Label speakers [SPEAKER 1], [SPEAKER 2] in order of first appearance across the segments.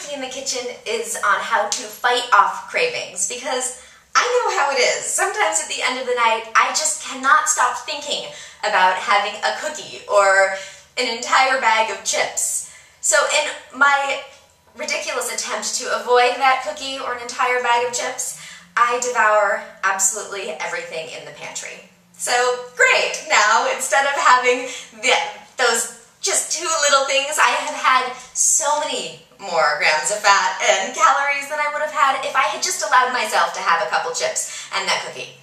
[SPEAKER 1] Quickie in the Kitchen is on how to fight off cravings, because I know how it is. Sometimes at the end of the night, I just cannot stop thinking about having a cookie or an entire bag of chips. So in my ridiculous attempt to avoid that cookie or an entire bag of chips, I devour absolutely everything in the pantry. So great, now instead of having those just two little things, I have had so many more grams of fat and calories than I would have had if I had just allowed myself to have a couple chips and that cookie.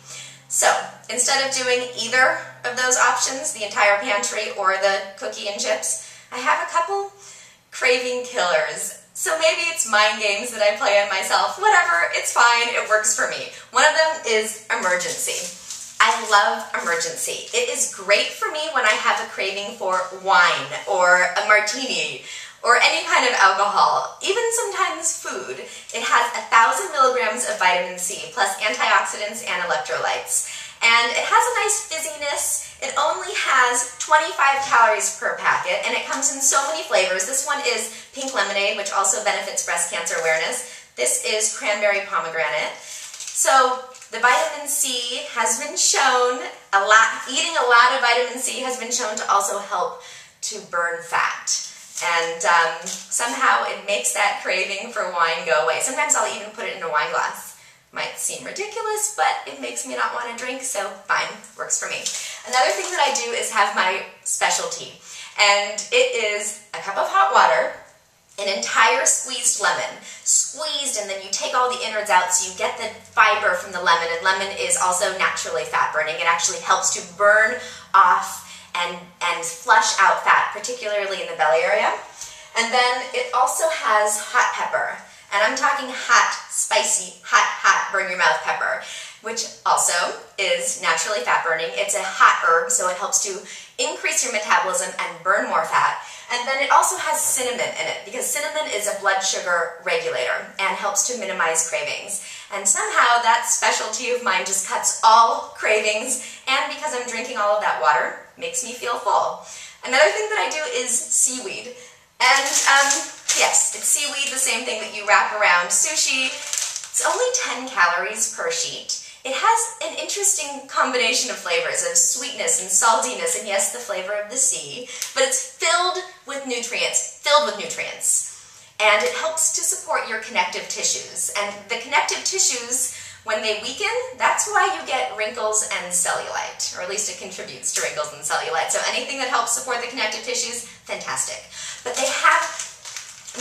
[SPEAKER 1] So instead of doing either of those options, the entire pantry or the cookie and chips, I have a couple craving killers. So maybe it's mind games that I play on myself. Whatever, it's fine, it works for me. One of them is emergency. I love emergency. It is great for me when I have a craving for wine or a martini or any kind of alcohol, even sometimes food. It has 1,000 milligrams of vitamin C plus antioxidants and electrolytes. And it has a nice fizziness. It only has 25 calories per packet, and it comes in so many flavors. This one is pink lemonade, which also benefits breast cancer awareness. This is cranberry pomegranate. So the vitamin C has been shown, eating a lot of vitamin C has been shown to also help to burn fat. And somehow it makes that craving for wine go away. Sometimes I'll even put it in a wine glass. Might seem ridiculous, but it makes me not want to drink, so fine, works for me. Another thing that I do is have my specialty, and it is a cup of hot water, an entire squeezed lemon, squeezed, and then you take all the innards out so you get the fiber from the lemon, and lemon is also naturally fat burning. It actually helps to burn off and flush out fat, particularly in the belly area. And then it also has hot pepper, and I'm talking hot, spicy, hot, burn your mouth pepper, which also is naturally fat burning. It's a hot herb, so it helps to increase your metabolism and burn more fat. And then it also has cinnamon in it, because cinnamon is a blood sugar regulator and helps to minimize cravings. And somehow that specialty of mine just cuts all cravings, and because I'm drinking all of that water, makes me feel full. Another thing that I do is seaweed. And yes, it's seaweed, the same thing that you wrap around sushi. It's only 10 calories per sheet. It has an interesting combination of flavors of sweetness and saltiness, and yes, the flavor of the sea, but it's filled with nutrients. And it helps to support your connective tissues. And the connective tissues, when they weaken, that's why you get wrinkles and cellulite, or at least it contributes to wrinkles and cellulite. So anything that helps support the connective tissues, fantastic. But they have,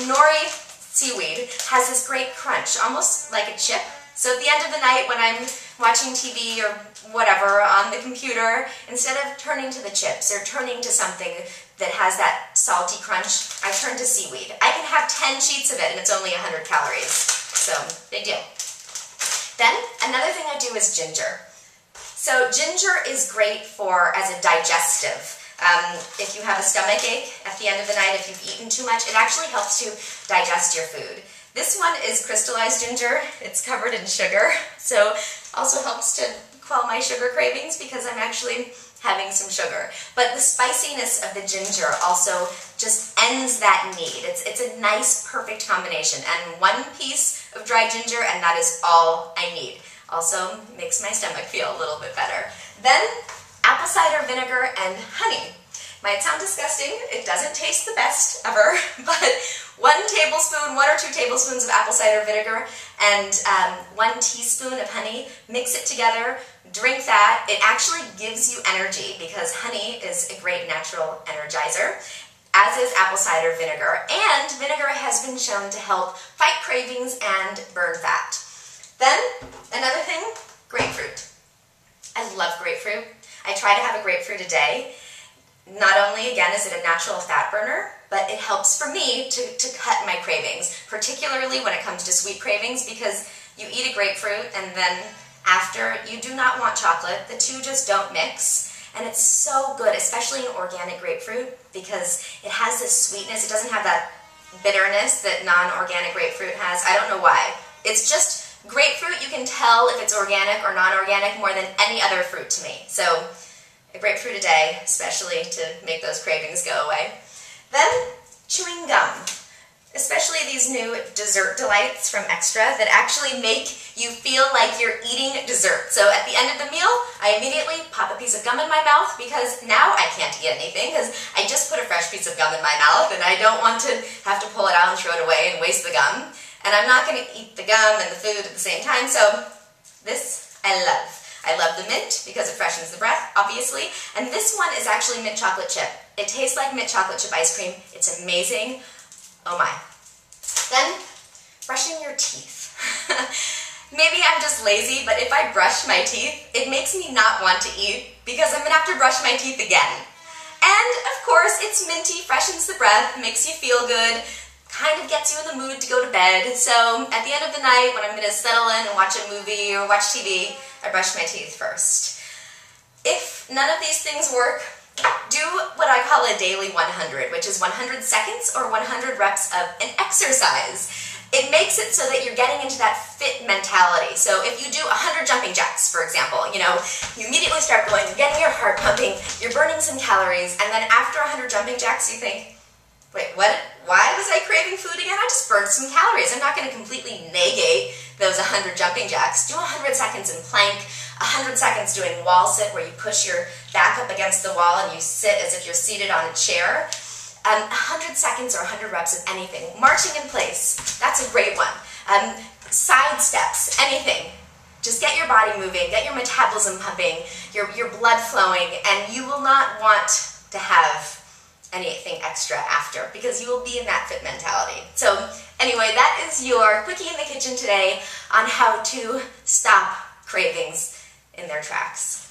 [SPEAKER 1] nori seaweed has this great crunch, almost like a chip. So at the end of the night when I'm watching TV or whatever on the computer, instead of turning to the chips or turning to something that has that salty crunch, I turn to seaweed. I can have 10 sheets of it and it's only 100 calories. So, big deal. Then, another thing I do is ginger. So ginger is great as a digestive. If you have a stomach ache at the end of the night, if you've eaten too much, it actually helps to digest your food. This one is crystallized ginger. It's covered in sugar, so also helps to quell my sugar cravings because I'm actually having some sugar. But the spiciness of the ginger also just ends that need. It's a nice, perfect combination. And 1 piece of dry ginger, and that is all I need. Also makes my stomach feel a little bit better. Then apple cider vinegar and honey. Might sound disgusting, it doesn't taste the best ever, but 1 tablespoon, 1 or 2 tablespoons of apple cider vinegar and 1 teaspoon of honey, mix it together, drink that. It actually gives you energy because honey is a great natural energizer, as is apple cider vinegar, and vinegar has been shown to help fight cravings and burn fat. Then, another thing, grapefruit. I love grapefruit. I try to have a grapefruit a day. Not only, again, is it a natural fat burner, but it helps for me to cut my cravings, particularly when it comes to sweet cravings, because you eat a grapefruit and then after you do not want chocolate. The two just don't mix, and it's so good, especially an organic grapefruit, because it has this sweetness. It doesn't have that bitterness that non-organic grapefruit has. I don't know why. It's just grapefruit. You can tell if it's organic or non-organic more than any other fruit to me. So a grapefruit a day, especially to make those cravings go away. Then, chewing gum. especially these new dessert delights from Extra that actually make you feel like you're eating dessert. So at the end of the meal, I immediately pop a piece of gum in my mouth because now I can't eat anything because I just put a fresh piece of gum in my mouth and I don't want to have to pull it out and throw it away and waste the gum. And I'm not going to eat the gum and the food at the same time, so this I love. I love the mint because it freshens the breath, obviously. And this one is actually mint chocolate chip. It tastes like mint chocolate chip ice cream. It's amazing. Oh my. Then, brushing your teeth. Maybe I'm just lazy, but if I brush my teeth, it makes me not want to eat because I'm gonna have to brush my teeth again. And of course, it's minty, freshens the breath, makes you feel good, kind of gets you in the mood to go to bed. So at the end of the night, when I'm gonna settle in and watch a movie or watch TV, I brush my teeth first. If none of these things work, do what I call a daily 100, which is 100 seconds or 100 reps of an exercise. It makes it so that you're getting into that fit mentality. So if you do 100 jumping jacks, for example, you immediately start going, you're getting your heart pumping, you're burning some calories, and then after 100 jumping jacks, you think, wait, what? Why was I craving food again? I just burned some calories. I'm not going to completely negate those 100 jumping jacks. Do 100 seconds in plank, 100 seconds doing wall sit where you push your back up against the wall and you sit as if you're seated on a chair. 100 seconds or 100 reps of anything. Marching in place, that's a great one. Side steps, anything. Just get your body moving, get your metabolism pumping, your blood flowing, and you will not want to have anything extra after because you will be in that fit mentality. So anyway, that is your Quickie in the Kitchen today on how to stop cravings in their tracks.